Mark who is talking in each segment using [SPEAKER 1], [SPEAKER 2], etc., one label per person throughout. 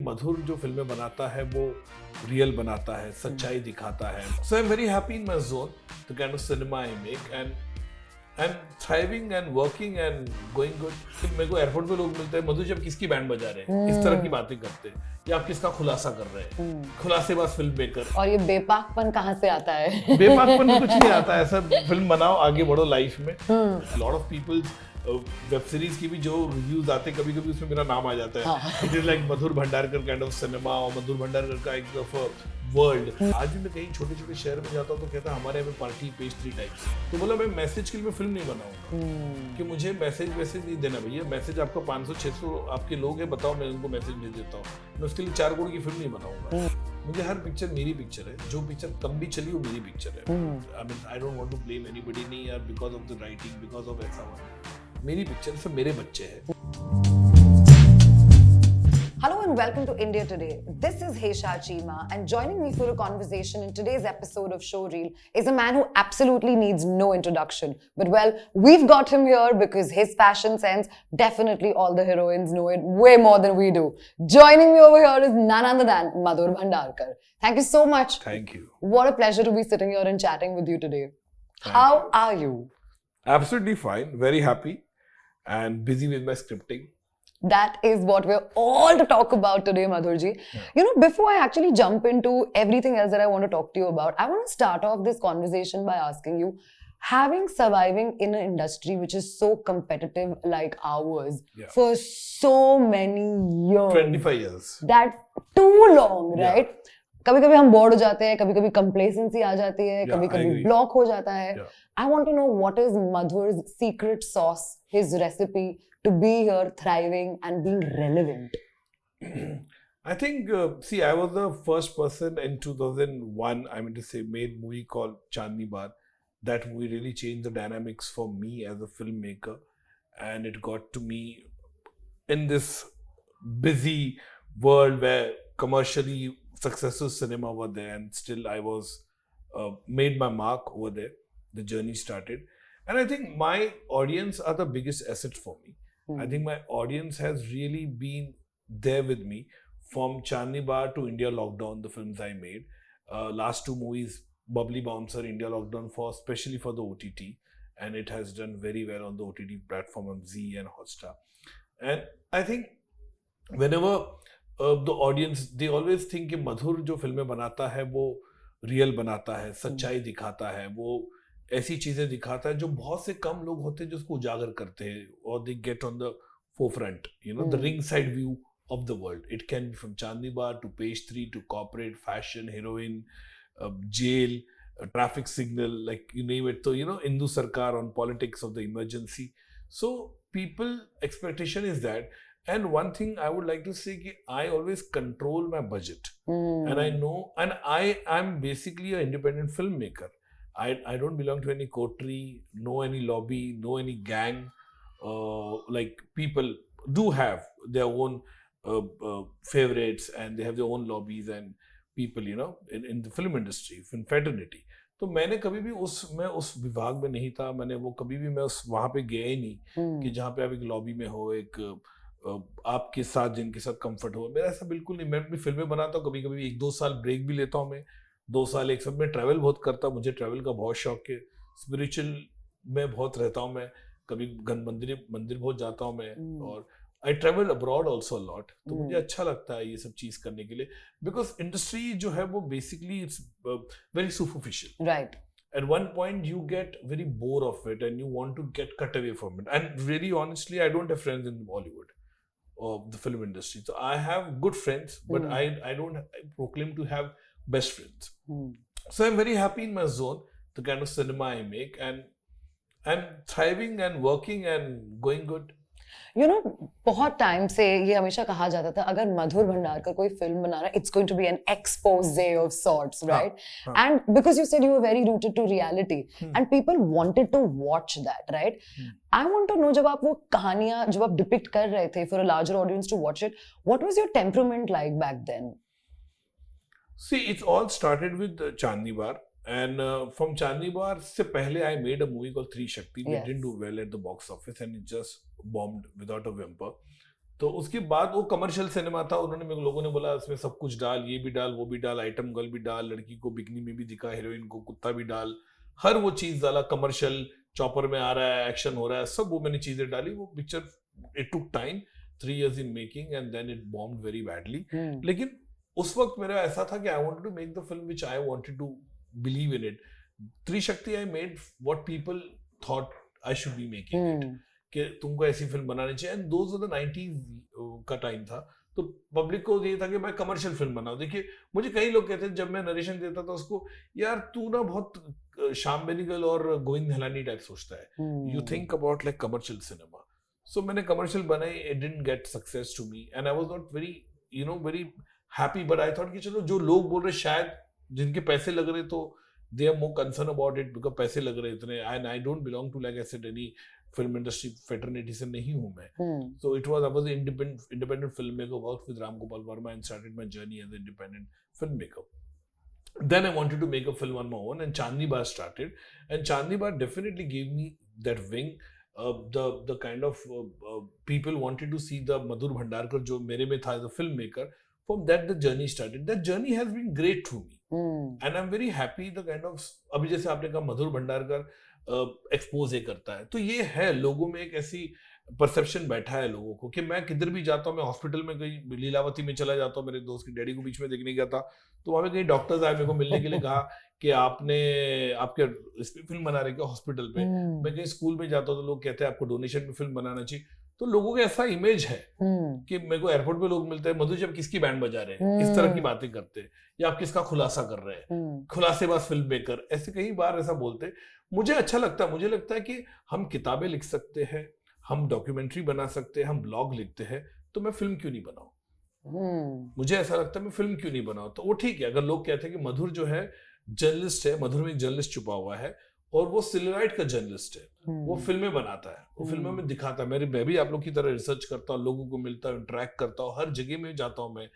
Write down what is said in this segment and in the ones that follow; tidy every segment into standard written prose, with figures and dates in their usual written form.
[SPEAKER 1] मधुर जो फिल्में बनाता है वो रियल बनाता है, सच्चाई दिखाता है. So I'm very happy in my zone, the kind of cinema I make, and I'm thriving and working and going good. मेरे को एयरपोर्ट पे लोग मिलते हैं, मधु जी आप किसकी बैंड बजा रहे हैं, इस तरह की बातें करते हैं, या आप किसका खुलासा कर रहे हैं, खुलासेबाज फिल्म मेकर.
[SPEAKER 2] और ये बेपाकपन कहाँ से आता है?
[SPEAKER 1] बेपाकपन में कुछ नहीं आता है, सब फिल्म बनाओ, आगे बढ़ो लाइफ में. Lot of people web series की भी जो रिव्यूज आते हैं, कभी कभी उसमें मेरा नाम आ जाता है. It is like Madhur Bhandarkar kind of cinema, और मधुर भंडारकर का एक ऑफ वर्ल्ड. आज भी मैं कहीं छोटे छोटे शहर में जाता हूँ तो कहता है हमारे यहाँ पे पार्टी पेस्ट्री टाइप्स. तो बोला मैं मैसेज के लिए मैं फिल्म नहीं बनाऊंगा, कि मुझे मैसेज नहीं देना भैया. मैसेज आपका 500-600 आपके लोग हैं, बताओ, मैं उनको मैसेज भेज देता हूँ. मैं उसके लिए 4 करोड़ की फिल्म नहीं बनाऊंगा. मुझे हर पिक्चर मेरी पिक्चर है, जो पिक्चर कम भी चली वो मेरी पिक्चर है. I mean I don't want to blame anybody, नहीं यार, because of the writing, because of ऐसा. मेरी पिक्चर से मेरे बच्चे हैं.
[SPEAKER 2] Hello and welcome to India Today. This is Hesha Chima, and joining me for a conversation in today's episode of Showreel is a man who absolutely needs no introduction. But well, we've got him here because his fashion sense, definitely all the heroines know it way more than we do. Joining me over here is none other than Madhur Bhandarkar. Thank you so much.
[SPEAKER 1] Thank you.
[SPEAKER 2] What a pleasure to be sitting here and chatting with you today. How are you?
[SPEAKER 1] Absolutely fine, very happy, and busy with my scripting.
[SPEAKER 2] That is what we're all to talk about today, Madhurji. Yeah. You know, before I actually jump into everything else that I want to talk to you about, I want to start off this conversation by asking you, surviving in an industry which is so competitive like ours for so many years.
[SPEAKER 1] 25 years.
[SPEAKER 2] That's too long, right? कभी-कभी हम bored हो जाते हैं, कभी-कभी complacency आ जाती है, कभी-कभी block हो जाता है. I want to know what is Madhur's secret sauce, his recipe to be here thriving and being relevant.
[SPEAKER 1] I think, see, I was the first person in 2001, I mean to say, made a movie called Chandni Bar. That movie really changed the dynamics for me as a filmmaker, and it got to me in this busy world where commercially successful cinema were there, and still I was made my mark over there. The journey started, and I think my audience are the biggest asset for me. I think my audience has really been there with me from Chandni Bar to India Lockdown, the films I made. Last 2 movies, Bubbly Bouncer, India Lockdown, especially for the OTT, and it has done very well on the OTT platform of Zee and Hotstar. And I think whenever the audience, they always think कि मधुर जो फिल्में बनाता है वो real बनाता है, सच्चाई दिखाता है, वो ऐसी चीजें दिखाता है जो बहुत से कम लोग होते हैं जो उसको उजागर करते हैं, और they get on the forefront, you know, the ringside view of the world. It can be from Chandni Bar to Page 3 to corporate, fashion, heroine, jail, traffic signal, like you name it. So, you know, Indu Sarkar on politics of the emergency. So people expectation is that. And one thing I would like to say is I always control my budget. And I know, and I'm basically an independent filmmaker. I don't belong to any coterie, no any lobby, no any gang. Like people do have their own favorites, and they have their own lobbies and people, you know, in the film industry, in fraternity. तो मैंने कभी भी मैं उस विभाग में नहीं था. मैंने वो कभी भी मैं उस वहाँ पे गया ही नहीं कि जहाँ पे आप एक लॉबी में हो, एक आपके साथ जिनके साथ कंफर्ट हो. मेरा ऐसा बिल्कुल नहीं. मैं अपनी फिल्में बनाता हूँ, कभी कभी 1-2 साल ब्रेक भी लेता हूँ. मैं 2 साल एक साथ में ट्रैवल बहुत करता. मुझे ट्रैवल का बहुत शौक है. स्पिरिचुअल में बहुत रहता हूँ. मैं कभी मंदिर बहुत जाता हूँ मैं, और I travel abroad also lot. तो मुझे अच्छा लगता है ये सब चीज करने के लिए, बिकॉज इंडस्ट्री जो है वो basically it's very superficial,
[SPEAKER 2] right.
[SPEAKER 1] At one point you get very bored of it and you want to get cut away from it. And really honestly, I don't have friends in Bollywood or the film industry. So I have good friends, but I don't proclaim to have best friends. So I'm very happy in my zone, the kind of cinema I make, and I'm thriving and working and going good.
[SPEAKER 2] You know, बहुत time से ये हमेशा कहा जाता था, अगर मधुर भंडारकर कोई film बना रहा है, it's going to be an expose of sorts, right? And because you said you were very rooted to reality, and people wanted to watch that, right? I want to know, जब आप वो कहानियाँ जब आप depict कर रहे थे for a larger audience to watch it, what was your temperament like back then?
[SPEAKER 1] See, it all started with Chandni Bar. And from Chandni Bar se pehle I made a movie called Three Shakti. It didn't do well at the box office and it just bombed without a whimper. तो उसके बाद वो commercial cinema था, उन्होंने मेरे लोगों ने बोला इसमें सब कुछ डाल, ये भी डाल, वो भी डाल, आइटम गर्ल भी डाल, लड़की को बिकनी में भी दिखा, हीरोइन को कुत्ता भी डाल, हर वो चीज डाला, कमर्शियल चॉपर में आ रहा है, एक्शन हो रहा है, सब वो मैंने चीजें डाली। वो picture it took time, 3 years in making and then it bombed very badly. लेकिन उस वक्त मेरा ऐसा था कि I wanted to make the film which I wanted to believe in it. Trishakti I made what people thought I should be making it. कि तुमको ऐसी फिल्म बनानी चाहिए, and those were the 90s का टाइम था, तो public को ये था कि मैं कमर्शियल फिल्म बनाऊं। देखिए मुझे कई लोग कहते हैं जब मैं नरेशन देता था उसको, यार तू ना बहुत श्याम बेनेगल और गोविंद निहलानी टाइप सोचता है, you think about like commercial cinema. So मैंने कमर्शियल बनाई, it didn't get success to me and I was not very very happy, but I thought कि चलो जो लोग बोल रहे शायद जिनके पैसे लग रहे तो they are more concern about it because पैसे लग रहे इतने, and I don't belong to like I said any film industry fraternity से नहीं हूं मैं। So it was, I was an independent filmmaker, worked with Ram Gopal Verma and started my journey as an independent filmmaker. Then I wanted to make a film on my own and Chandni Bar started, and Chandni Bar definitely gave me that wing. The kind of people wanted to see the Madhur Bhandarkar जो मेरे में था as a filmmaker. From that the journey started. That journey has been great to me, and I'm very happy. The kind of अभी जैसे आपने कहा मधुर Bhandarkar expose करता है, तो ये है लोगों में एक ऐसी परसेप्शन बैठा है लोगों को कि मैं किधर भी जाता हूँ, मैं हॉस्पिटल में कहीं लीलावती में चला जाता हूँ, मेरे दोस्त की डैडी को बीच में देखने गया था, तो वहाँ पे कहीं डॉक्टर्स आए मेरे को मिलने के लिए, कहा कि आपके इस पे फिल्म बना रहे क्या हॉस्पिटल पे। मैं कहीं स्कूल में जाता हूँ तो लोग कहते हैं आपको डोनेशन में फिल्म बनाना चाहिए। तो लोगों का ऐसा इमेज है कि मेरे को एयरपोर्ट पे लोग मिलते हैं, मधु जी आप किसकी बैंड बजा रहे हैं, इस तरह की बातें करते हैं, या आप किसका खुलासा कर रहे हैं, खुलासेबाज फिल्म मेकर, ऐसे कई बार ऐसा बोलते। मुझे अच्छा लगता है, मुझे लगता है कि हम किताबें लिख सकते हैं, हम डॉक्यूमेंट्री बना सकते हैं, हम ब्लॉग लिखते हैं, तो मैं फिल्म क्यों नहीं बनाऊं? मुझे ऐसा लगता है मैं फिल्म क्यों नहीं बनाऊं। तो वो ठीक है, अगर लोग कहते हैं कि मधुर जो है जर्नलिस्ट है, मधुर में एक जर्नलिस्ट छुपा हुआ है और वो सिलराइट का जर्नलिस्ट है, वो फिल्में बनाता है, वो फिल्मों में दिखाता है। मैं भी आप लोग की तरह रिसर्च करता हूँ, लोगों को मिलता हूँ, इंटरेक्ट करता हूँ, हर जगह में जाता हूँ मैं,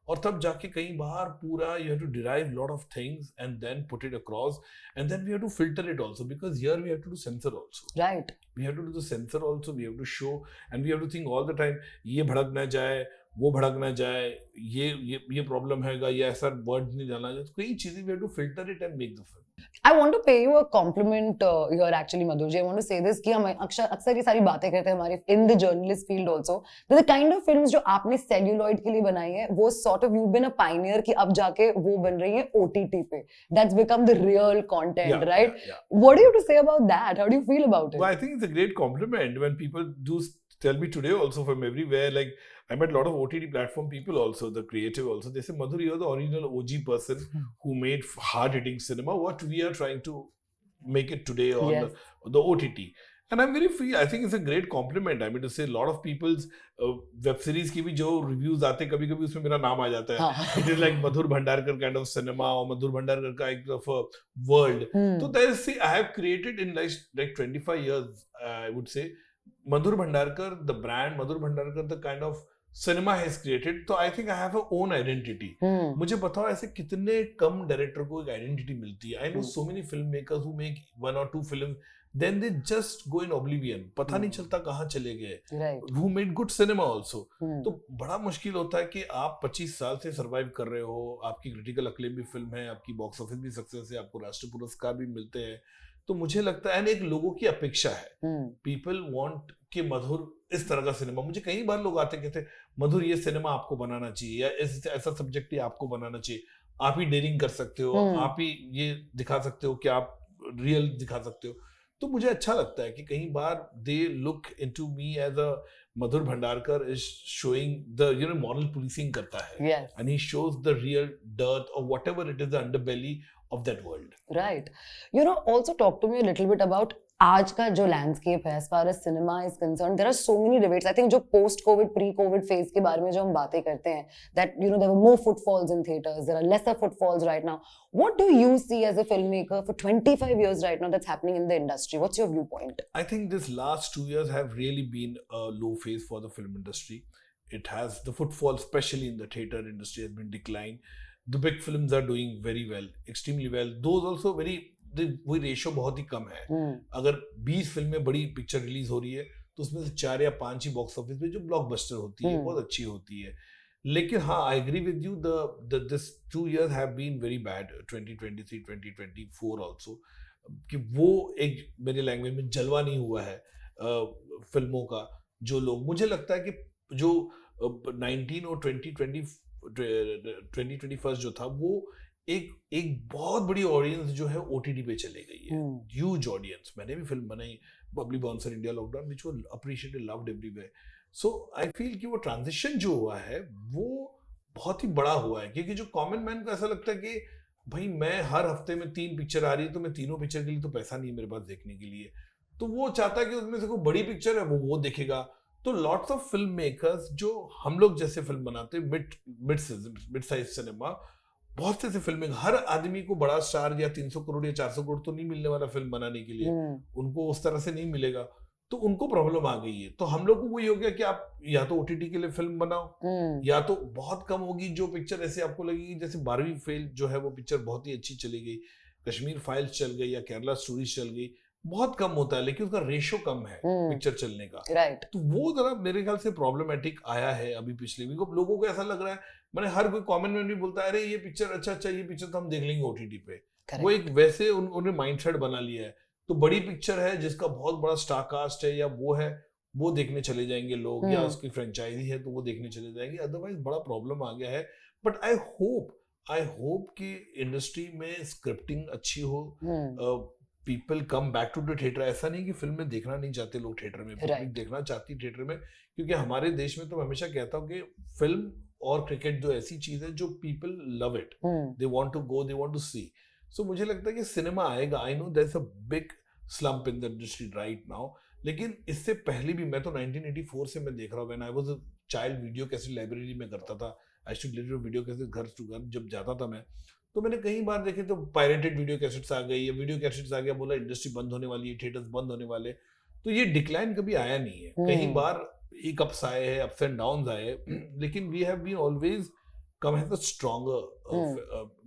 [SPEAKER 1] और तब जाके कई बार पूरा you have to derive lot of things and then put it across, and then we have to filter it also, because here we have to do censor also, right, we have to do the censor also, we have to show and we have to think all the time, ये भड़क ना जाए, वो भड़क ना जाए, ये problem हैगा, ये ऐसा वर्ड नहीं डालना जाए, तो कई चीजें we have to filter it and make the film.
[SPEAKER 2] I want to pay you a compliment here actually, Madhur ji. I want to say this कि हम अक्सर ये सारी बातें करते हैं हमारे in the journalist field also. The kind of films जो आपने celluloid के लिए बनाई है, वो sort of you've been a pioneer कि अब जाके वो बन रही है OTT पे. That's become the real content, right? What do you have to say about that? How do you feel about it?
[SPEAKER 1] Well, I think it's a great compliment when people do tell me today also from everywhere, like I met a lot of OTT platform people also, the creative also. They say, Madhur, you're the original OG person who made hard-hitting cinema. What we are trying to make it today on the OTT. And I'm very free. I think it's a great compliment. I mean to say, a lot of people's web series की भी जो reviews आते हैं, कभी-कभी उसमें मेरा नाम आ जाता है. It is like Madhur Bhandarkar kind of cinema or Madhur Bhandarkar kind of a world. So there is, see, I have created in like 25 years, I would say, Madhur Bhandarkar, the brand, Madhur Bhandarkar, the kind of cinema has created. So I think I have a own identity. मुझे बताओ ऐसे कितने कम director को एक identity मिलती है. I know so many filmmakers who make 1 or 2 films, then they just go in oblivion. पता नहीं चलता कहाँ चले गए. Who made good cinema also. तो बड़ा मुश्किल होता है कि आप 25 साल से सर्वाइव कर रहे हो, आपकी क्रिटिकल अक्लेम भी फिल्म है, आपकी बॉक्स ऑफिस भी सक्सेस है, आपको राष्ट्रीय पुरस्कार भी मिलते हैं. तो मुझे लगता है एक लोगों की अपेक्षा है, पीपल वांट कि मधुर इस तरह का सिनेमा. मुझे कई बार लोग आते कहते मधुर ये सिनेमा आपको बनाना चाहिए, या ऐसा सब्जेक्ट ही आपको बनाना चाहिए, आप ही डेयरिंग कर सकते हो, आप ही ये दिखा सकते हो कि आप रियल दिखा सकते हो. तो मुझे अच्छा लगता है कि कई बार they look into me as a Madhur Bhandarkar is showing the moral policing करता है, and he shows the real dirt और whatever it is the underbelly of that world.
[SPEAKER 2] Right. Also talk to me a little bit about आज का जो landscape है as far as cinema is concerned. There are so many debates. I think जो post-COVID, pre-COVID phase के बारे में जो हम बातें करते हैं, that there were more footfalls in theaters, there are lesser footfalls right now. What do you see as a filmmaker for 25 years right now that's happening in the industry? What's your viewpoint?
[SPEAKER 1] I think this last 2 years have really been a low phase for the film industry. It has, the footfall, especially in the theater industry, has been declined. The big films are doing very well, extremely well. Those also वही ratio बहुत ही कम है. अगर 20 फिल्में बड़ी picture release हो रही है तो उसमें से 4 या 5 ही बॉक्स ऑफिस पे जो ब्लॉकबस्टर होती है, बहुत अच्छी होती है। लेकिन हाँ, I agree with you, this 2 years have been very bad, 2023 2024 also, कि वो एक मेरे लैंग्वेज में जलवा नहीं हुआ है फिल्मों का। जो लोग, मुझे लगता है कि जो 19 और 2021 जो था, वो एक बहुत बड़ी ऑडियंस जो है ओटीटी पे चले गई है, ह्यूज ऑडियंस। मैंने भी फिल्म बनाई Babli bouncer India lockdown, which was appreciated, loved everywhere. So I feel कि वो ट्रांजिशन जो हुआ है वो बहुत ही बड़ा हुआ है, क्योंकि जो कॉमन मैन को ऐसा लगता है कि भाई मैं हर हफ्ते में 3 पिक्चर आ रही है, तो मैं तीनों पिक्चर के लिए तो पैसा नहीं मेरे पास देखने के लिए, तो वो चाहता है कि उसमें से कोई बड़ी पिक्चर है वो देखेगा। तो लॉट्स ऑफ फिल्म मेकर्स जो हम लोग जैसे फिल्म बनाते हैं, मिड साइज सिनेमा, बहुत से ऐसे फिल्म, हर आदमी को बड़ा स्टार या 300 करोड़ या 400 करोड़ तो नहीं मिलने वाला फिल्म बनाने के लिए, उनको उस तरह से नहीं मिलेगा, तो उनको प्रॉब्लम आ गई है। तो हम लोग को वही हो गया कि आप या तो ओटीटी के लिए फिल्म बनाओ, या तो बहुत कम होगी जो पिक्चर ऐसे आपको लगेगी, जैसे 12वीं फेल जो है वो पिक्चर बहुत ही अच्छी चली गई, कश्मीर फाइल्स चल गई या केरला स्टोरीज चल गई, बहुत कम होता है लेकिन उसका रेशो कम है पिक्चर चलने का,
[SPEAKER 2] राइट।
[SPEAKER 1] तो वो जरा मेरे ख्याल से प्रॉब्लमेटिक आया है अभी पिछले वीक। लोगों को ऐसा लग रहा है, मैंने हर कोई कॉमन मैन भी बोलता है अरे ये पिक्चर अच्छा, ये पिक्चर तो हम देख लेंगे ओटीटी पे। Correct. वो एक वैसे उन्होंने माइंडसेट बना लिया है, तो बड़ी पिक्चर है जिसका बहुत बड़ा स्टार कास्ट है या वो है, वो देखने चले जाएंगे लोग, या उसकी फ्रेंचाइजी है तो वो देखने चले जाएंगे, अदरवाइज बड़ा प्रॉब्लम आ गया है। बट आई होप कि इंडस्ट्री में स्क्रिप्टिंग अच्छी हो, people come back to the theatre. ऐसा नहीं कि फिल्म में देखना नहीं चाहते लोग थिएटर में, पब्लिक देखना चाहती थिएटर में, क्योंकि हमारे देश में तो मैं हमेशा कहता हूँ कि फिल्म और क्रिकेट जो ऐसी चीज है जो people love it, they want to go, they want to see. So मुझे लगता है कि सिनेमा आएगा। I know there is a big slump in the industry right now, लेकिन इससे पहले भी मैं तो 1984 से मैं देख रहा हूँ। When I was a child, video cassette library में करता था, I used to deliver video cassette घर टू घर जब जाता था मैं, तो मैंने कई बार देखे तो पायरेटेड वीडियो कैसेट्स आ गई, या वीडियो कैसेट्स आ गया, बोला इंडस्ट्री बंद होने वाली है, थिएटर्स बंद होने वाले, तो ये डिक्लाइन कभी आया नहीं है। कई बार एक अप्स आए हैं, अप्स एंड डाउन्स आए, लेकिन we have been always come as a stronger,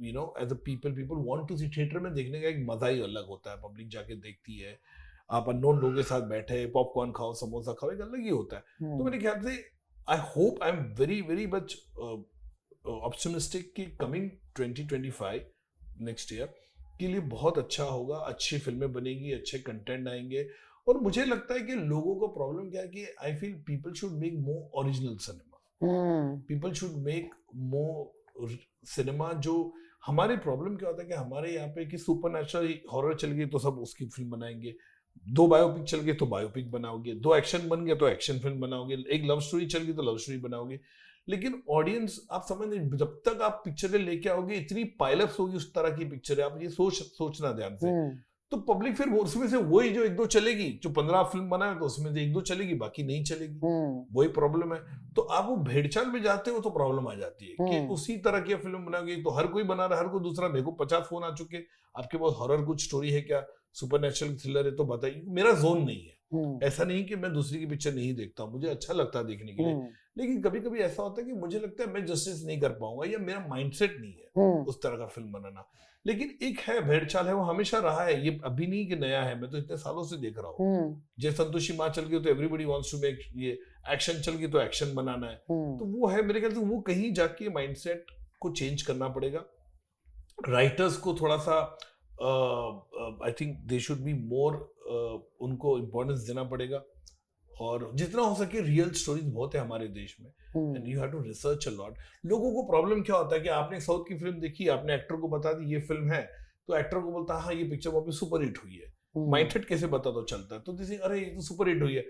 [SPEAKER 1] you know, as a people want to see। Theatre में देखने का एक मजा ही अलग होता है, पब्लिक जाके देखती है, आप अननोन लोगों के साथ बैठे पॉपकॉर्न खाओ, समोसा खाओ, एक अलग ही होता है। तो मेरे ख्याल से I hope, I am very much optimistic कि कमिंग 2025 नेक्स्ट ईयर के लिए बहुत अच्छा होगा, अच्छी फिल्में बनेगी, अच्छे कंटेंट आएंगे। और मुझे लगता है कि लोगों को प्रॉब्लम क्या है कि I feel people should make more original cinema, people should make more cinema. जो हमारी प्रॉब्लम क्या होता है कि हमारे यहाँ पे कि सुपरनैचुरल हॉरर चल गई तो सब उसकी फिल्म बनाएंगे, 2 बायोपिक चल गए तो बायोपिक बनाओगे, 2 एक्शन बन गए तो एक्शन फिल्म बनाओगे, एक लव स्टोरी चल गई तो लव स्टोरी बनाओगे। लेकिन ऑडियंस, आप समझ नहीं, जब तक आप पिक्चरें लेके आओगे, इतनी पाइलअप्स होगी उस तरह की पिक्चर है, आप ये सोचना ध्यान से, तो पब्लिक फिर उसमें से वही जो 1-2 चलेगी, जो 15 फिल्म बनाए तो उसमें से 1-2 चलेगी, बाकी नहीं चलेगी, वही प्रॉब्लम है। तो आप वो भेड़चाल में जाते हो तो प्रॉब्लम आ जाती है कि उसी तरह की फिल्म बनाओगे तो हर कोई बना रहा है, हर कोई दूसरा। मेरे को 50 फोन आ चुके, आपके पास हॉरर कुछ स्टोरी है क्या, सुपरनैचुरल थ्रिलर है तो बताइए। मेरा जोन नहीं है, ऐसा नहीं कि मैं दूसरी की पिक्चर नहीं देखता हूँ, मुझे अच्छा लगता है देखने के लिए, लेकिन कभी कभी ऐसा होता है कि मुझे लगता है मैं जस्टिस नहीं कर पाऊंगा, या मेरा माइंडसेट नहीं है उस तरह का फिल्म बनाना। लेकिन एक है भेड़चाल है, वो हमेशा रहा है, ये अभी नहीं कि नया है, मैं तो इतने सालों से देख रहा हूँ। जैसे संतोषी माँ चल गई तो एवरीबॉडी वांट्स टू मेक, ये एक्शन चल गई तो एक्शन बनाना है, तो वो है मेरे ख्याल से। वो कहीं जाके माइंडसेट को चेंज करना पड़ेगा। राइटर्स को थोड़ा सा I think they should be more, उनको इम्पोर्टेंस देना पड़ेगा, और जितना हो सके रियल स्टोरीज बहुत है हमारे देश में, and you have to research a lot. लोगों को प्रॉब्लम क्या होता है कि आपने साउथ की फिल्म देखी, आपने एक्टर को बता दी ये फिल्म है, तो एक्टर को बोलता है हाँ ये पिक्चर वहां पे सुपर हिट हुई है, माइंडसेट कैसे पता तो चलता है, तो दिस अरे ये तो सुपर हिट हुई है,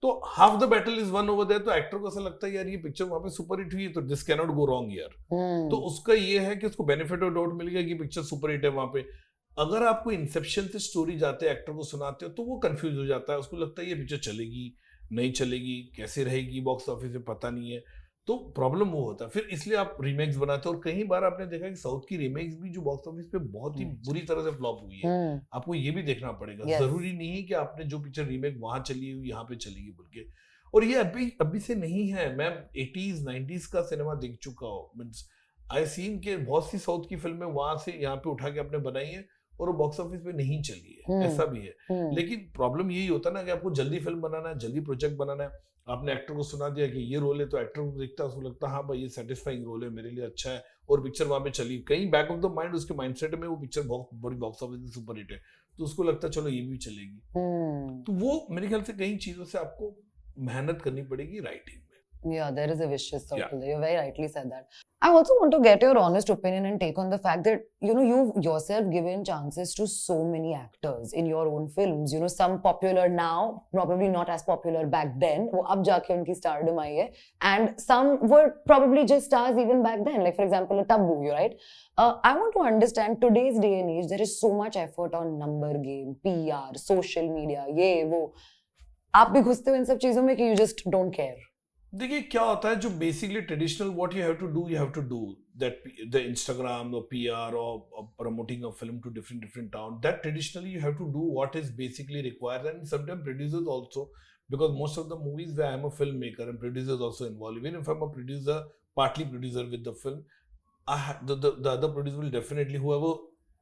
[SPEAKER 1] तो half the battle is won over there. तो एक्टर को ऐसा लगता है यार ये पिक्चर वहां पे सुपर हिट हुई है, तो this can not go wrong यार। तो उसका ये है कि उसको बेनिफिट ऑफ डाउट मिल गया कि पिक्चर सुपर हिट है वहां पे। अगर आपको इंसेप्शन से स्टोरी जाते हैं, एक्टर को सुनाते हो, तो वो कंफ्यूज हो जाता है, उसको लगता है ये पिक्चर चलेगी नहीं चलेगी, कैसे रहेगी बॉक्स ऑफिस में पता नहीं है, तो प्रॉब्लम वो होता है। फिर इसलिए आप रीमेक्स बनाते हो, और कई बार आपने देखा कि साउथ की रीमेक्स भी जो बॉक्स ऑफिस पे बहुत ही बुरी तरह से फ्लॉप हुई है। आपको ये भी देखना पड़ेगा, जरूरी नहीं है कि आपने जो पिक्चर रीमेक वहां चली हुई यहाँ पे चलेगी बोल के। और ये अभी से नहीं है, मैं 80s 90s का सिनेमा देख चुका हूँ, मींस आई सीन के बहुत सी साउथ की फिल्में वहां से यहाँ पे उठा के आपने बनाई है, और वो बॉक्स ऑफिस पे नहीं चली है, ऐसा भी है। लेकिन प्रॉब्लम यही होता है ना कि आपको जल्दी फिल्म बनाना है, जल्दी प्रोजेक्ट बनाना है, आपने एक्टर को सुना दिया कि ये रोल है, तो एक्टर को देखता है, उसको लगता है हाँ भाई ये सेटिस्फाइंग रोल है, मेरे लिए अच्छा है, और पिक्चर वहां पे चली, कहीं बैक ऑफ द माइंड उसके माइंडसेट में वो पिक्चर बहुत बड़ी बॉक्स ऑफिस में सुपर हिट है, तो उसको लगता है चलो ये भी चलेगी। तो वो मेरे ख्याल से कई चीजों से आपको मेहनत करनी पड़ेगी राइटिंग में।
[SPEAKER 2] Yeah, there is a vicious circle. You very rightly said that. I also want to get your honest opinion and take on the fact that, you know, you've yourself given chances to so many actors in your own films. You know, some popular now, probably not as popular back then. वो अब जाके उनकी stardom आई है. And some were probably just stars even back then. Like, for example, a Tabu, right? I want to understand today's day and age, there is so much effort on number game, PR, social media, ये वो. आप भी घुसते हो इन सब चीजों में कि you just don't care?
[SPEAKER 1] देखिए क्या होता है, जो basically traditional what you have to do that the Instagram और पीआर और promoting a film to different town, that traditionally you have to do what is basically required, and sometime producers also, because most of the movies where I'm a filmmaker and producers also involved, even if I'm a producer, partly producer with the film, the other producer will definitely, whoever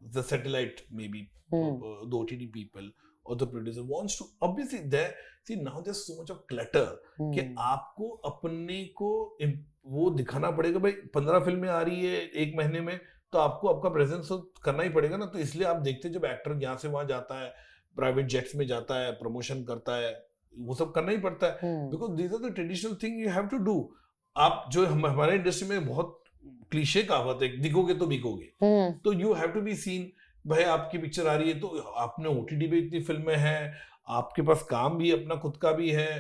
[SPEAKER 1] the satellite maybe, the OTT people or the producer wants to, obviously there, see now there's so much of clutter कि आपको अपने को वो दिखाना पड़ेगा, भाई 15 फिल्में आ रही है एक महीने में, तो आपको आपका प्रेजेंस करना ही पड़ेगा ना। तो इसलिए आप देखते हैं जब एक्टर यहाँ से वहां जाता है, प्राइवेट जेट्स में जाता है, प्रमोशन करता है, वो सब करना ही पड़ता है, because these are the traditional thing you have to do. आप जो हमारे इंडस्ट्री में बहुत क्लीशे कहावत है, दिखोगे तो बिकोगे, तो you have to be seen. भाई आपकी पिक्चर आ रही है तो आपने ओटीटी पे इतनी फिल्में हैं, आपके पास काम भी अपना खुद का भी है,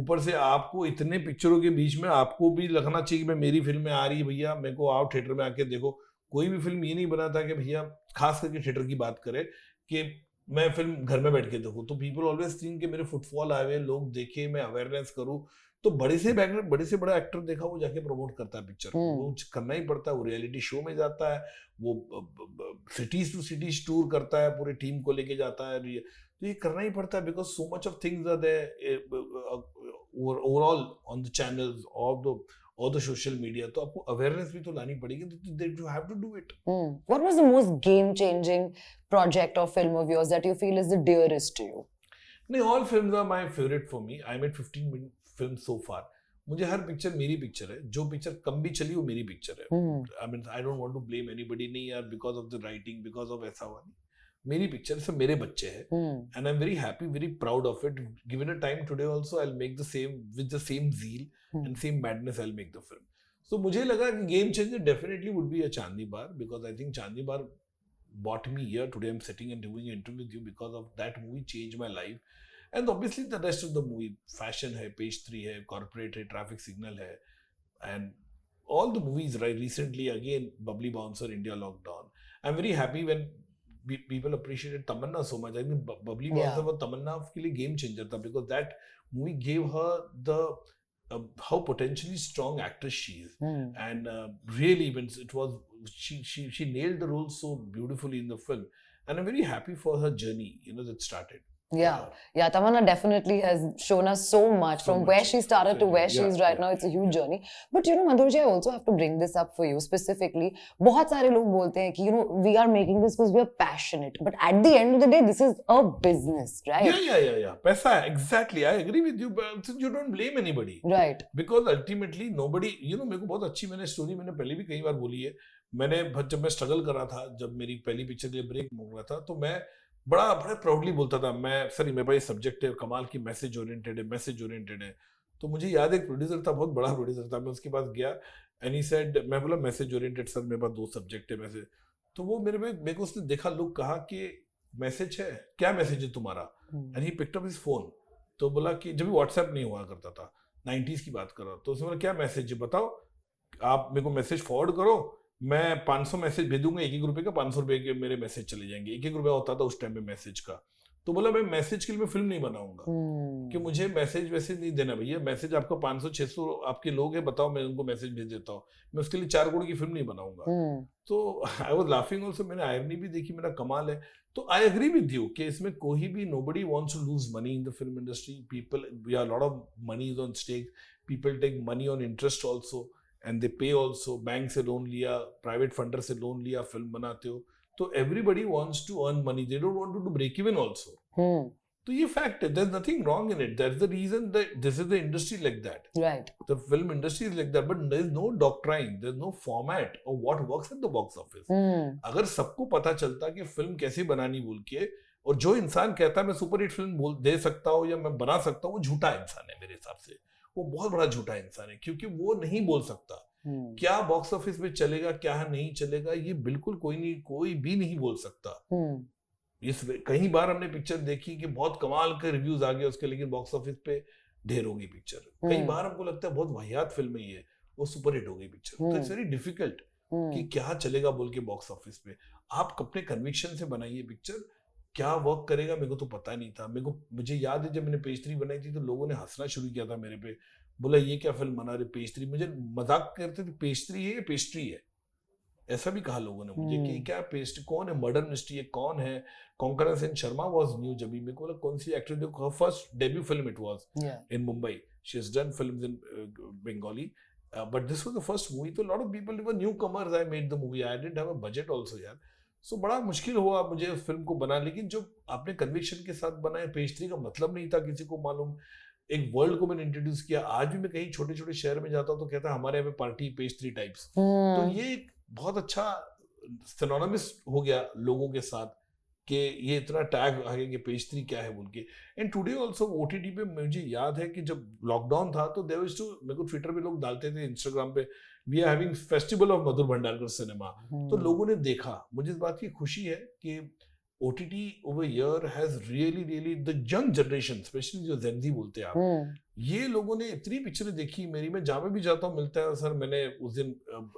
[SPEAKER 1] ऊपर से आपको इतने पिक्चरों के बीच में आपको भी लगना चाहिए कि मेरी फिल्म आ रही है भैया, मेरे को आओ थिएटर में आके देखो। कोई भी फिल्म ये नहीं बना था कि भैया, खास करके थिएटर की बात करें, कि मैं फिल्म घर में बैठ के देखूं, तो पीपल ऑलवेज थिंक कि मेरे फुटफॉल आए हुए, लोग देखे, मैं अवेयरनेस करूं। तो बड़े से बड़ा एक्टर देखा, वो जाके प्रमोट करता है पिक्चर, वो करना ही पड़ता है, वो रियलिटी शो में जाता है, वो सिटीज टू सिटीज टूर करता है, पूरी टीम को लेके जाता है, तो ये करना ही पड़ता है, because so much of things are there overall on the channels और द सोशल मीडिया, तो आपको अवेयरनेस भी तो लानी पड़ेगी, तो you have to do it.
[SPEAKER 2] What was the most game changing project or film of yours that you feel is the dearest to you?
[SPEAKER 1] नहीं, all films are my favorite for me. I made 15 films so far. मुझे हर picture मेरी picture है, जो picture कम भी चली वो मेरी picture है। I mean, I don't want to blame anybody, नहीं यार, because of the writing, because of ऐसा हुआ नहीं, मेरी पिक्चर से मेरे बच्चे हैं, and I'm very happy, very proud of it. Given a time today also, I'll make the same with the same zeal and same madness. I'll make the film. So मुझे लगा कि game changer definitely would be a Chandni Bar, because I think Chandni Bar brought me here today. I'm sitting and doing an interview with you because of that movie changed my life. And obviously the rest of the movie, fashion है, page 3 है, corporate है, traffic signal है, and all the movies right recently, again Bubbly Bouncer, India Lockdown. I'm very happy when people appreciated Tamanna so much. I mean, Bubbly Bouncer was Tamanna के लिए game changer था, because that movie gave her the how potentially strong actress she is, and really when it was she nailed the role so beautifully in the film, and I'm very happy for her journey, you know, that started.
[SPEAKER 2] Yeah, Tamanna definitely has shown us so much from where she started to where she is right now. It's a huge journey. But you know, Madhur ji, I also have to bring this up for you specifically. बहुत सारे लोग बोलते हैं कि, you know, we are making this because we are passionate, but at the end of the day, this is a business, right?
[SPEAKER 1] Yeah. पैसा है, exactly. I agree with you, but you don't blame anybody,
[SPEAKER 2] right?
[SPEAKER 1] Because ultimately nobody, you know, मेरे को बहुत अच्छी story मैंने पहले भी कई बार बोली है। मैंने जब मैं स्ट्रगल कर रहा था, जब मेरी पहली पिक्चर के लिए ब्रेक मिल रहा था, तो मैं बड़ा प्राउडली बोलता था, मैं सर मेरे पास ये सब्जेक्ट है, कमाल की मैसेज ओरिएंटेड है। तो मुझे याद है एक प्रोड्यूसर था, बहुत बड़ा प्रोड्यूसर था, मैं उसके पास गया, एंड ही सेड, मैं बोला मैसेज ओरिएंटेड सर, मेरे पास 2 सब्जेक्ट है मैसेज। तो वो मेरे को उसने देखा, लुक, कहा कि मैसेज है, क्या मैसेज है तुम्हारा? And he picked up his phone, तो बोला कि जब भी व्हाट्सएप नहीं हुआ करता था, 90s की बात कर रहा, तो उसने बोला क्या मैसेज है बताओ, आप मेरे को मैसेज फॉरवर्ड करो, मैं 500 मैसेज भेजूंगा, 1 रुपए का 500 रुपए के मेरे मैसेज चले जाएंगे, 1 रुपया होता था उस टाइम में मैसेज का। तो बोला मैं मैसेज के लिए मैं फिल्म नहीं बनाऊंगा, कि मुझे मैसेज वैसे नहीं देना भैया, मैसेज आपका 500-600 आपके लोग हैं, बताओ मैं उनको मैसेज भेज देता हूँ, मैं उसके लिए 4 करोड़ की फिल्म नहीं बनाऊंगा। तो आई वाज लाफिंग ऑल्सो, मैंने आयरनी भी देखी, मेरा कमाल है। तो आई एग्री विद यू कि इसमें कोई भी, nobody wants to lose money in the film industry, people, we are lot of money is on stake, people take money on interest also, and they pay also. Bank से loan लिया, private funder से loan लिया, film बनाते हो, तो everybody wants to earn money, they don't want to break even also. तो ये fact है, there's nothing wrong in it. That's the reason that this is the industry like that.
[SPEAKER 2] Right.
[SPEAKER 1] The film industry is like that, but there's no doctrine, there's no format of what works at the box office. अगर सबको पता चलता कि film कैसे बनानी बोल के, और जो इंसान कहता है मैं सुपर हिट फिल्म बोल दे सकता हूँ या मैं बना सकता हूँ, वो झूठा इंसान है मेरे हिसाब से. वो बहुत बड़ा झूठा इंसान है, क्योंकि वो नहीं बोल सकता क्या बॉक्स ऑफिस में चलेगा क्या नहीं चलेगा. ये बिल्कुल कोई भी नहीं बोल सकता. इस कई बार हमने पिक्चर देखी कि बहुत कमाल के रिव्यूज आ गए उसके, लेकिन बॉक्स ऑफिस पे ढेर हो गई पिक्चर. कई बार हमको लगता है बहुत वाहियात फिल्म है ये, वो सुपर हिट हो गई पिक्चर. तो इट्स वेरी डिफिकल्ट कि क्या चलेगा बोल के बॉक्स ऑफिस पे. आप अपने कन्विक्शन से बनाइए पिक्चर, क्या वर्क करेगा मेरे को तो पता नहीं था. मुझे याद है जब मैंने पेज 3 बनाई थी तो लोगों ने हंसना शुरू किया था मेरे पे, बोला ये क्या फिल्म बना रहे पेज 3. मुझे मजाक करते थे, पेज 3 है या पेस्ट्री है, ऐसा भी कहा लोगों ने मुझे कि क्या पेस्ट्री, कौन है, मर्डर मिस्ट्री है, कौन है. Konkona Sen Sharma was new. जब मेरे को बोला कौन सी एक्ट्रेस, देखो her first debut film it was in Mumbai. She has done films in Bengali, but this was the first movie. तो lot of people were newcomers. I made the movie, I didn't have a budget also यार. So बड़ा मुश्किल हुआ मुझे उस film को बना, लेकिन जो आपने कन्विक्शन के साथ बनाया, पेज 3 का मतलब नहीं था किसी को मालूम. एक वर्ल्ड को मैंने इंट्रोड्यूस किया. आज भी मैं कहीं छोटे छोटे शहर में जाता हूँ तो कहता है हमारे यहाँ पे पार्टी पेज 3 टाइप्स. तो ये एक बहुत अच्छा सिनोनिमस हो गया लोगों के साथ कि ये इतना टैग आ गया कि पेज 3 क्या है बोल के. एंड टुडे आल्सो ओटीटी पे मुझे याद है कि जब लॉकडाउन था तो देयर वाज टू, मेरे को ट्विटर पे लोग डालते थे, इंस्टाग्राम पे, we are having festival of Madhur Bhandarkar cinema. तो लोगों ने देखा. मुझे इस बात की खुशी है कि OTT over here has really the young generation, especially जो Gen Z बोलते हैं आप, ये लोगों ने इतनी पिक्चरें देखी मेरी. मैं जहाँ पे भी जाता हूँ मिलता है, सर मैंने उस दिन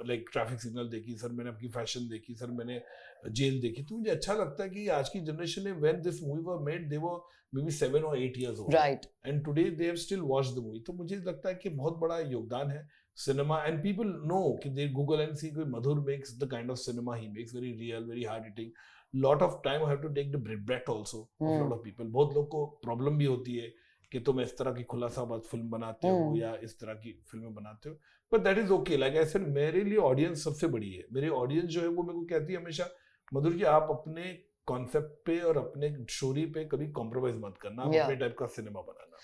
[SPEAKER 1] लाइक ट्रैफिक सिग्नल देखी, सर मैंने आपकी फैशन देखी, सर मैंने जेल देखी. तो मुझे अच्छा लगता है कि आज की जनरेशन ने, when this movie were made, they were maybe 7 or 8 years old,
[SPEAKER 2] right,
[SPEAKER 1] and today they have still watched the movie. तो मुझे लगता है कि बहुत बड़ा योगदान है सिनेमा. एंड पीपल नो कि they Google and see Madhur makes the kind of cinema he makes, very real, very hard hitting. Lot of time I have to take the breath also of lot of people. बहुत लोग को problem भी होती है कि तुम इस तरह की खुलासाबाद फिल्म बनाते हो या इस तरह की फिल्में बनाते हो, but that is okay. Like I said, मेरे लिए ऑडियंस सबसे बड़ी है. मेरी ऑडियंस जो है वो मेरे को कहती है हमेशा, मधुर जी आप अपने कॉन्सेप्ट पे और अपने स्टोरी पे कभी कॉम्प्रोमाइज मत करना, आप अपने टाइप का सिनेमा बनाना.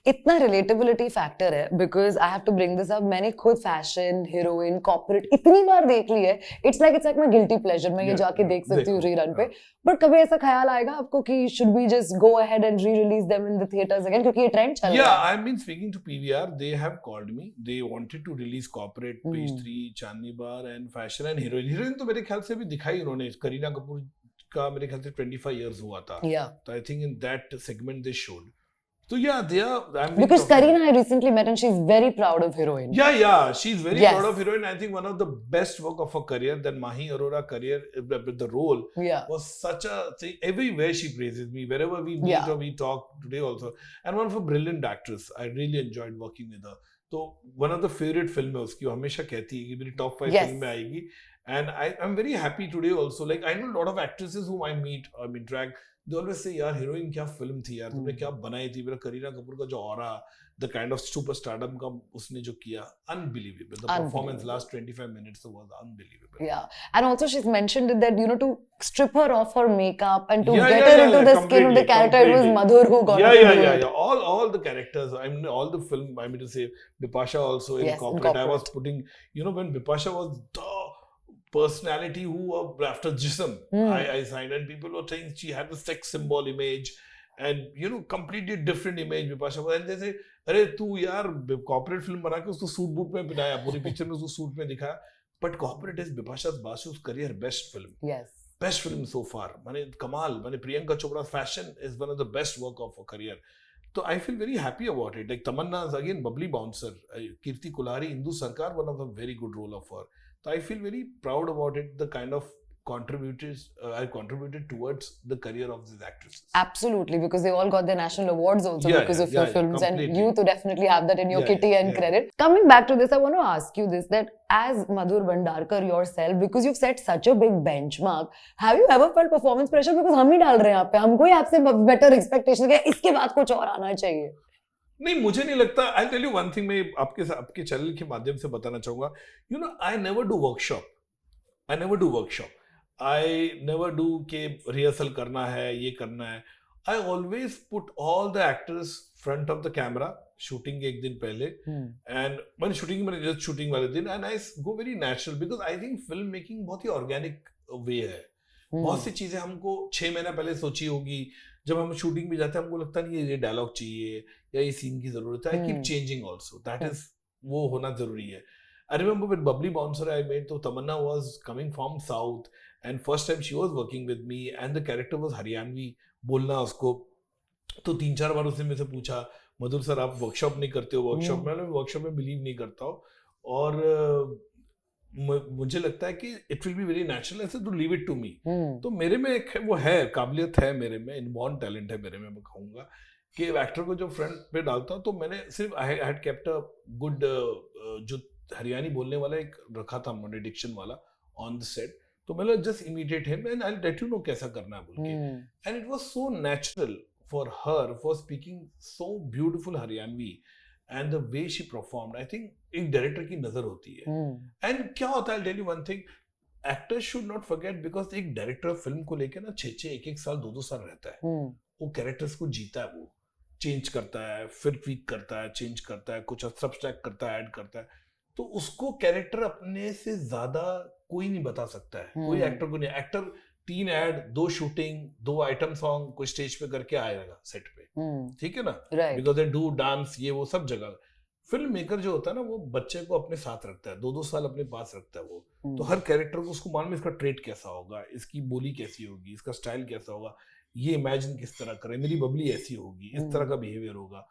[SPEAKER 2] इतना रिलेटेबिलिटी फैक्टर है, because I have to bring this up. मैंने खुद फैशन, हीरोइन, कॉर्पोरेट इतनी बार देख ली है. It's like my guilty pleasure. मैं ये जाके देख सकती हूँ रीरन पे. बट कभी ऐसा ख्याल आएगा आपको कि should we just go ahead and re release them in the theatres again, क्योंकि ये ट्रेंड चल रहा है.
[SPEAKER 1] या I have been speaking to PVR, they have called me, they wanted to release Corporate, page 3, Chandni Bar and Fashion and Heroine. तो मेरे ख्याल से भी दिखाई उन्होंने. करीना कपूर का मेरे ख्याल से 25 इयर्स हुआ था. तो I think in that segment they showed. So yeah, they are.
[SPEAKER 2] Because Kareena I recently met and she's very proud of Heroine.
[SPEAKER 1] Yeah, she's very proud of Heroine. I think one of the best work of her career. Then Mahi Arora career, the role was such a thing. Everywhere she praises me, wherever we meet or we talk today also. And one of a brilliant actress. I really enjoyed working with her. So one of the favorite film है उसकी, वो हमेशा कहती है कि मेरी top 5 film में आएगी. And I'm very happy today also. Like I know a lot of actresses whom I meet or interact. They always say, यार हीरोइन क्या फिल्म थी यार, तुमने क्या बनाई थी. मेरा करीना कपूर का जो aura, the kind of superstardom का उसने जो किया, unbelievable. The performance last 25 minutes was unbelievable.
[SPEAKER 2] Yeah, and also she's mentioned that to strip her off her makeup and to get her into the skin of the character, it was Madhur who got her to do it.
[SPEAKER 1] All the characters. I mean, all the film. I mean to say, Bipasha also in corporate. I was putting, when Bipasha was the personality who after Jism I signed, and people were saying she had the sex symbol image and completely different image Bipasha was. And they say, अरे तू यार corporate film बना के उसको suit boot में पहनाया, पूरी picture में उसको सूट में दिखाया. But corporate is Bipasha's Basu's career best film. Best film so far. माने कमाल. माने Priyanka Chopra fashion is one of the best work of her career. So I feel very happy about it. Like Tamanna is again bubbly bouncer. Kirti Kulhari, Indu Sarkar, one of the very good role of her. So I feel very proud about it, the kind of I contributed towards the career of these actresses.
[SPEAKER 2] Absolutely, because they all got their national awards also because of your films, completely. And you to definitely have that in your kitty and credit. Coming back to this, I want to ask you this, that as Madhur Bhandarkar yourself, because you've set such a big benchmark, have you ever felt performance pressure? Because हम ही डाल रहे हैं आप पे, हमको ही आपसे better expectation है, इसके बाद कुछ और आना चाहिए.
[SPEAKER 1] नहीं, मुझे नहीं लगता. I'll tell you one thing, मैं आपके चैनल के माध्यम से बताना चाहूंगा. I never do workshop. I never do कि rehearsal करना है, ये करना है. I always put all the actors front of the camera, shooting के एक दिन पहले, and मैंने shooting मैंने just shooting वाले दिन, and I go very natural because I think film making बहुत ही organic way है. बहुत सी चीजें हमको 6 महीना पहले सोची होगी, जब हम शूटिंग भी जाते हैं हमको लगता नहीं है ये डायलॉग चाहिए या ये सीन की जरूरत है. I keep changing also. That is वो होना जरूरी है. I remember with Bubbly Bouncer I made, तो तमन्ना was coming from South and first time she was working with me and the character was Haryanvi, बोलना उसको, तो 3-4 बार उसने मुझसे पूछा मधुर सर आप वर्कशॉप नहीं करते हो, वर्कशॉप में वर्कशॉप में बिलीव नहीं करता हूँ, और मुझे लगता है कि it will be very natural, ऐसे to leave it to me. तो मेरे में एक वो है, काबिलियत है मेरे में, इनबॉर्न टैलेंट है मेरे में, मैं कहूँगा कि एक्टर को जो फ्रंट पे डालता हूँ, तो मैंने सिर्फ I had kept a good जो हरियाणी बोलने वाला एक रखा था मैंने, डिक्शन वाला ऑन द सेट, तो मैंने just immediate him and I will let you know कैसा करना है बोल के, and it was so natural for her for speaking so beautiful Haryanvi and the way she performed. I think एक director की नजर होती है, एंड क्या होता है, I tell you one thing, actors should not forget, because एक डायरेक्टर फिल्म को लेकर ना 6-6 1-1 साल 2-2 साल रहता है, वो कैरेक्टर्स को जीता है, वो चेंज करता है, फिर ट्वीक करता है, चेंज करता है, कुछ सब्सट्रैक्ट करता है, ऐड करता है, तो उसको कैरेक्टर अपने से ज्यादा कोई नहीं बता सकता है, कोई एक्टर को नहीं. Actor 3 add, 2 shooting, 2 item song कोई स्टेज पे करके आएगा सेट पे, ठीक है ना, बिकॉज दे डू डांस, ये वो सब जगह. फिल्म मेकर जो होता है ना, वो बच्चे को अपने साथ रखता है, 2-2 साल अपने पास रखता है वो, तो हर कैरेक्टर को उसको मालूम है इसका ट्रेट कैसा होगा, इसकी बोली कैसी होगी, इसका स्टाइल कैसा होगा, ये इमेजिन किस तरह करे, मेरी बबली ऐसी होगी, इस तरह का बिहेवियर होगा,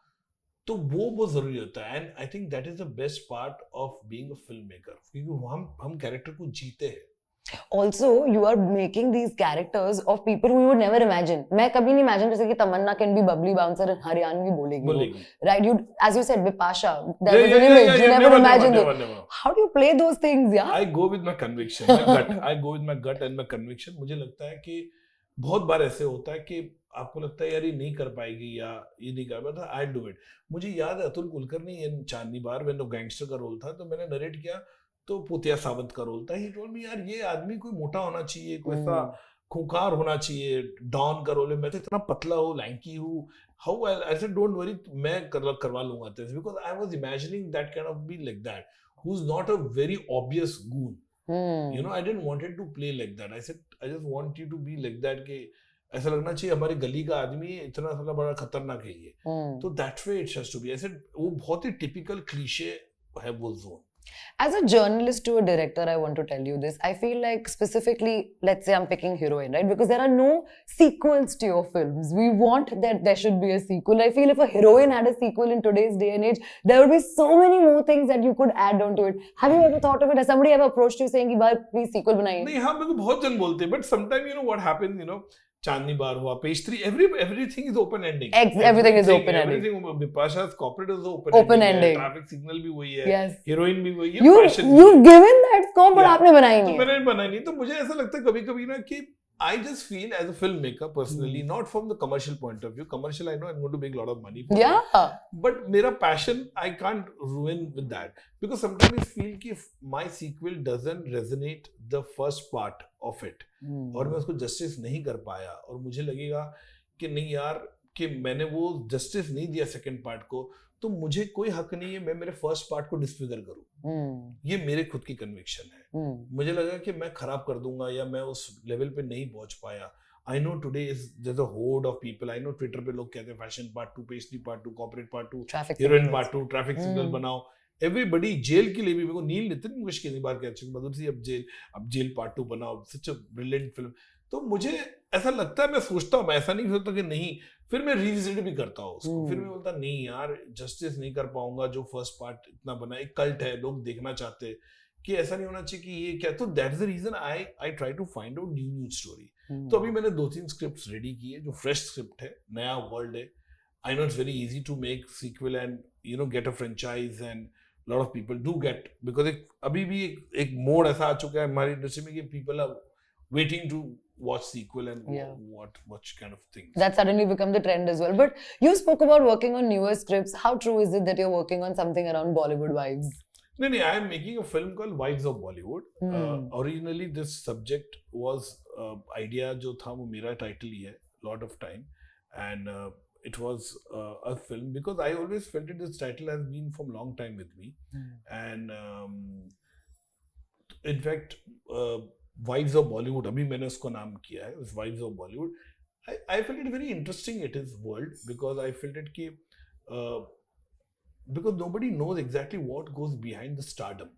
[SPEAKER 1] तो वो बहुत जरूरी होता है. And I think that is the best part of being a film maker, क्योंकि हम कैरेक्टर को जीते हैं.
[SPEAKER 2] Also, you are making these characters of people who you would never imagine. मैं कभी नहीं imagine जैसे कि तमन्ना can be bubbly bouncer and Haryanvi बोलेगी. Right? You, as you said, Bipasha, that was an image. You never imagined it. How do you play those things? Yeah.
[SPEAKER 1] I go with my conviction, my gut. I go with my gut and my conviction. मुझे लगता है कि बहुत बार ऐसे होता है कि आपको लगता है यार ये नहीं कर पाएगी या ये नहीं कर पाएगा, आई डू इट. मुझे याद है अतुल कुलकर्णी इन चांदनी बार में गैंगस्टर का रोल था, तो मैंने नरेट किया, तो पुतिया सावंत का रोल था. ही टोल्ड मी यार ये आदमी कोई मोटा होना चाहिए, कोई ऐसा खूंखार होना चाहिए, डॉन का रोल है, मैं तो इतना पतला हूँ, लैंकी हूँ, how I said don't worry, मैं करवा लूंगा this, because I was imagining that kind of be like that, who is not a very obvious goon. You know, I didn't want it to play like that. I said, I just want you to be like that कि ऐसा लगना चाहिए हमारी गली का आदमी इतना साला बड़ा खतरनाक है ये. तो that way it has to be. I said, वो बहुत ही typical cliché है वो zone.
[SPEAKER 2] As a journalist to a director, I want to tell you this. I feel like specifically, let's say I'm picking Heroine, right? Because there are no sequels to your films. We want that there should be a sequel. I feel if a Heroine had a sequel in today's day and age, there would be so many more things that you could add on to it. Have you ever thought of it? Has somebody ever approached you saying, "Bhai, please sequel बनाइए"?
[SPEAKER 1] नहीं, हाँ, मेरे को बहुत जन बोलते हैं, but sometimes you know what happens, you know, चांदनी बार हुआ, page 3, everything is open ending.
[SPEAKER 2] Everything is open ending.
[SPEAKER 1] Everything, Bipasha's corporate is open ending. Traffic signal भी वही है.
[SPEAKER 2] Yes.
[SPEAKER 1] Heroine भी वही है.
[SPEAKER 2] You've given that scope, but आपने बनाई नहीं.
[SPEAKER 1] तो मैंने बनाई नहीं, तो मुझे ऐसा लगता है कभी-कभी ना कि I just feel as a filmmaker personally, not from the commercial point of view. Commercial, I know I'm going to make a lot of money for it. But मेरा passion, I can't ruin with that. Because sometimes I feel कि if my sequel doesn't resonate the first part of it, और मैं उसको justice नहीं कर पाया, और मुझे लगेगा कि नहीं यार, कि मैंने वो justice नहीं दिया second part को, तो मुझे कोई हक नहीं है मैं मेरे फर्स्ट पार्ट को डिसफिगर करूं. ये मेरे खुद की कन्विक्शन है. मुझे लगा कि मैं खराब कर दूंगा या मैं उस लेवल पे नहीं पहुंच पाया. I know today is there a horde of people. I know Twitter पे लोग कहते हैं Fashion part 2, pastry part 2, Corporate part 2, Heroine part 2, Traffic Signal बनाओ. एवरीबडी जेल के लिए भी, मेरे को नील नितिन मुश्किल बार कह चुके मधुर सी, अब जेल पार्ट 2 बनाओ. सच अ ब्रिलियंट फिल्म. तो मुझे ऐसा लगता है, मैं सोचता हूँ, मैं ऐसा नहीं सोचता कि नहीं, फिर मैं रिविजिट भी करता हूँ उसको. फिर मैं बोलता नहीं यार, जस्टिस नहीं कर पाऊंगा जो फर्स्ट पार्ट इतना बना. एक कल्ट है, लोग देखना चाहते हैं कि ऐसा नहीं होना चाहिए कि ये क्या. तो that's the reason I try to find out new story. तो अभी मैंने 2-3 स्क्रिप्ट्स रेडी की है जो फ्रेश स्क्रिप्ट है, नया वर्ल्ड है. I know it's very easy to make sequel and you know get a franchise, and lot of people do get, because अभी भी एक मोड ऐसा आ चुका है हमारी इंडस्ट्री में कि people are waiting to watch sequel and watch kind of things.
[SPEAKER 2] That suddenly become the trend as well. But you spoke about working on newer scripts. How true is it that you're working on something around Bollywood vibes?
[SPEAKER 1] No, I am making a film called Wives of Bollywood. Originally, this subject was idea जो था वो मेरा title ही है, lot of time, and it was a film because I always felt that this title has been from long time with me, and in fact, Wives of Bollywood अभी मैंने उसको नाम किया है, Wives of Bollywood. I felt it very interesting. It is world because I felt it कि because nobody knows exactly what goes behind the stardom.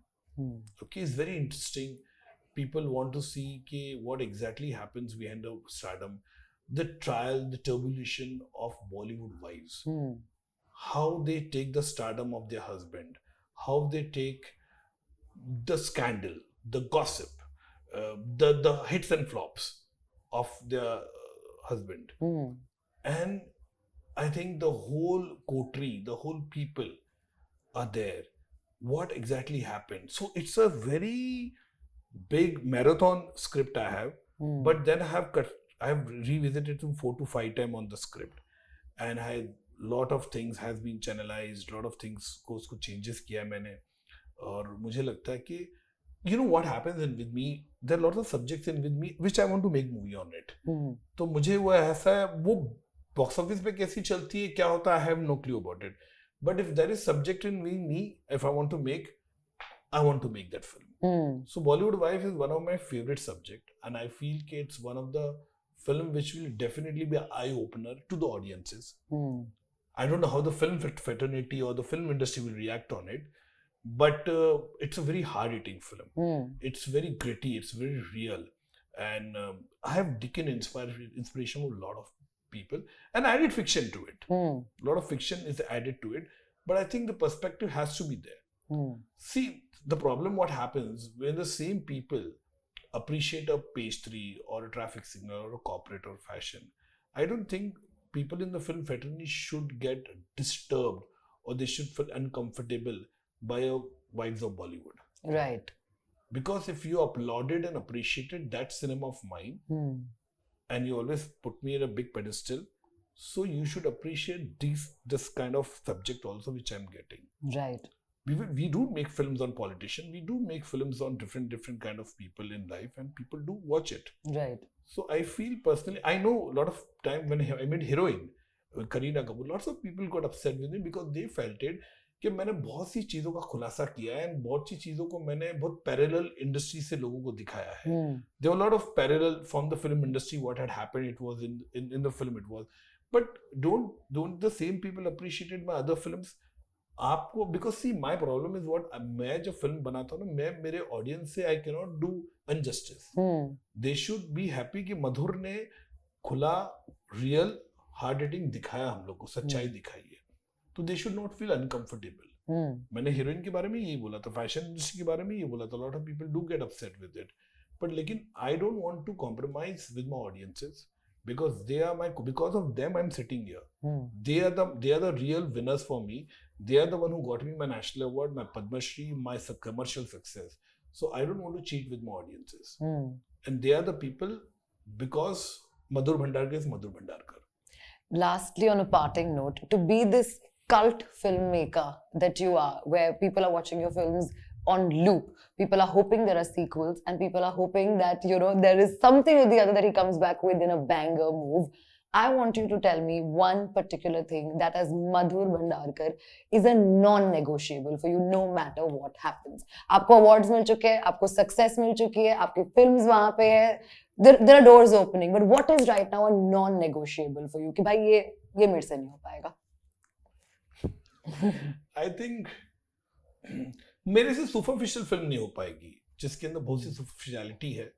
[SPEAKER 1] Okay, it's very interesting. People want to see what exactly happens behind the stardom, the trial, the turbulation of Bollywood wives, how they take the stardom of their husband, how they take the scandal, the gossip, the hits and flops of their husband, and I think the whole coterie, the whole people are there. What exactly happened? So it's a very big marathon script I have, but then I have revisited it 4 to 5 times on the script, and lot of things has been channelized, lot of things को उसको changes किया मैंने, और मुझे लगता है कि you know what happens in with me, there are lots of subjects in with me which I want to make movie on it. तो मुझे वो ऐसा है, वो बॉक्स ऑफिस पे कैसी चलती है, क्या होता है, I have no clue about it. But if there is subject in me, if I want to make, I want to make that film. So Bollywood Wife is one of my favorite subject, and I feel it's one of the film which will definitely be an eye opener to the audiences. I don't know how the film fraternity or the film industry will react on it, but it's a very hard hitting film. It's very gritty, it's very real, and I have taken inspiration from a lot of people and added fiction to it. A lot of fiction is added to it, but I think the perspective has to be there. See, the problem what happens when the same people appreciate a pastry or a traffic signal or a corporate or fashion, I don't think people in the film fraternity should get disturbed or they should feel uncomfortable by a Wives of Bollywood.
[SPEAKER 2] Right.
[SPEAKER 1] Because if you applauded and appreciated that cinema of mine, and you always put me in a big pedestal, so you should appreciate this kind of subject also which I'm getting.
[SPEAKER 2] Right.
[SPEAKER 1] We do make films on politicians, we do make films on different kind of people in life, and people do watch it.
[SPEAKER 2] Right.
[SPEAKER 1] So I feel personally, I know a lot of time when I made Heroine, Kareena Kapoor, lots of people got upset with me because they felt it कि मैंने बहुत सी चीजों का खुलासा किया है, बहुत सी चीजों को मैंने बहुत पैरेलल इंडस्ट्री से लोगों को दिखाया है. There were a lot of parallel from the film industry, what had happened, it was in the film it was. But don't the same people appreciated my other films? आपको, because see my problem is what, मैं जब film बनाता हूँ ना, मैं मेरे audience से I cannot do injustice. They should be happy कि मधुर ने खुला रियल हार्ड हिटिंग दिखाया, हम लोग को सच्चाई दिखाई है, तो they should not feel uncomfortable. मैंने हीरोइन के बारे में यही बोला था, फैशन इंडस्ट्री के बारे में ये बोला था, lot of people do get upset with it, but लेकिन I don't want to compromise with my audiences because they are because of them I'm sitting here. They are the real winners for me. They are the one who got me my national award, my Padma Shri, my commercial success. So I don't want to cheat with my audiences. And they are the people, because Madhur Bhandarkar is Madhur Bhandarkar.
[SPEAKER 2] Lastly, on a parting note, to be this cult filmmaker that you are, where people are watching your films on loop, people are hoping there are sequels, and people are hoping that, you know, there is something or the other that he comes back with in a banger move. I want you to tell me one particular thing that as Madhur Bhandarkar is a non-negotiable for you, no matter what happens. आपको awards मिल चुके हैं, आपको success मिल चुकी है, आपकी films वहाँ पे है, there are doors opening. But what is right now a non-negotiable for you? कि भाई ये मेरे से नहीं हो पाएगा.
[SPEAKER 1] I think मेरे से superficial film नहीं हो पाएगी, जिसके अंदर बहुत सी superficiality है,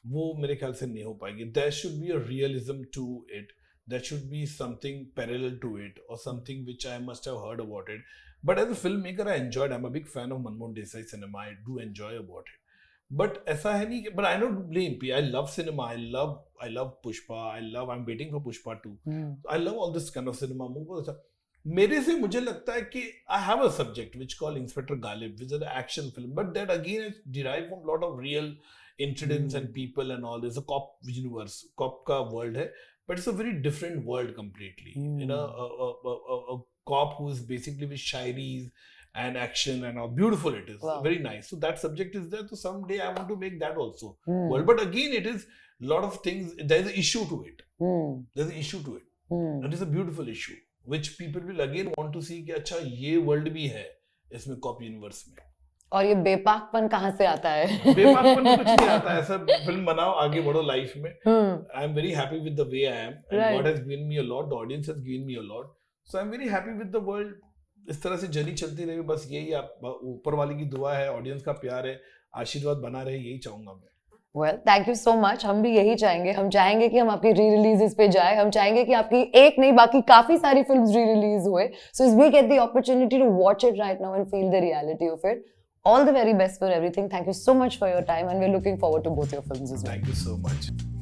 [SPEAKER 1] वो मेरे ख्याल से नहीं हो पाएगी. There should be a realism to it. There should be something parallel to it, or something which I must have heard about it. But as a filmmaker, I enjoyed. I'm a big fan of Manmohan Desai cinema. I do enjoy about it. But ऐसा है नहीं, but I don't blame P. I love cinema. I love Pushpa. I'm waiting for Pushpa 2. I love all this kind of cinema. मेरे से मुझे लगता है कि I have a subject which called Inspector Galib, which is an action film, but that again is derived from a lot of real incidents and people and all. It's a cop universe, cop का world है, but it's a very different world completely. You know, a cop who is basically with shairis and action and how beautiful it is.
[SPEAKER 2] Wow.
[SPEAKER 1] Very nice. So that subject is there. So someday I want to make that also.
[SPEAKER 2] Hmm.
[SPEAKER 1] Well, but again, it is a lot of things. There's an issue to it. There's an issue to it. It is a beautiful issue, which people will again want to see कि अच्छा ये world भी है इसमें copy universe में.
[SPEAKER 2] और ये बेपाकपन कहाँ से आता है?
[SPEAKER 1] बेपाकपन कुछ नहीं आता है. ऐसा फिल्म बनाओ, आगे बढ़ो लाइफ में. I am very happy with the way I am, and
[SPEAKER 2] Right.
[SPEAKER 1] God has given me a lot. The audience has given me a lot. So I'm very happy with the world. इस तरह से journey चलती रहे. बस यही आप ऊपर वाले की दुआ है, ऑडियंस का प्यार है, आशीर्वाद बना रहे, यही चाहूंगा मैं.
[SPEAKER 2] Well, thank you so much. हम भी यही चाहेंगे. हम चाहेंगे कि हम आपकी री-रिलीजेस पे जाए. हम चाहेंगे कि आपकी एक नहीं बाकी काफी सारी फिल्म्स री-रिलीज हुए. So as we get the opportunity to watch it right now and feel the reality of it, all the very best for everything. Thank you so much for your time, and we're looking forward to both your films as well.
[SPEAKER 1] Thank you so much.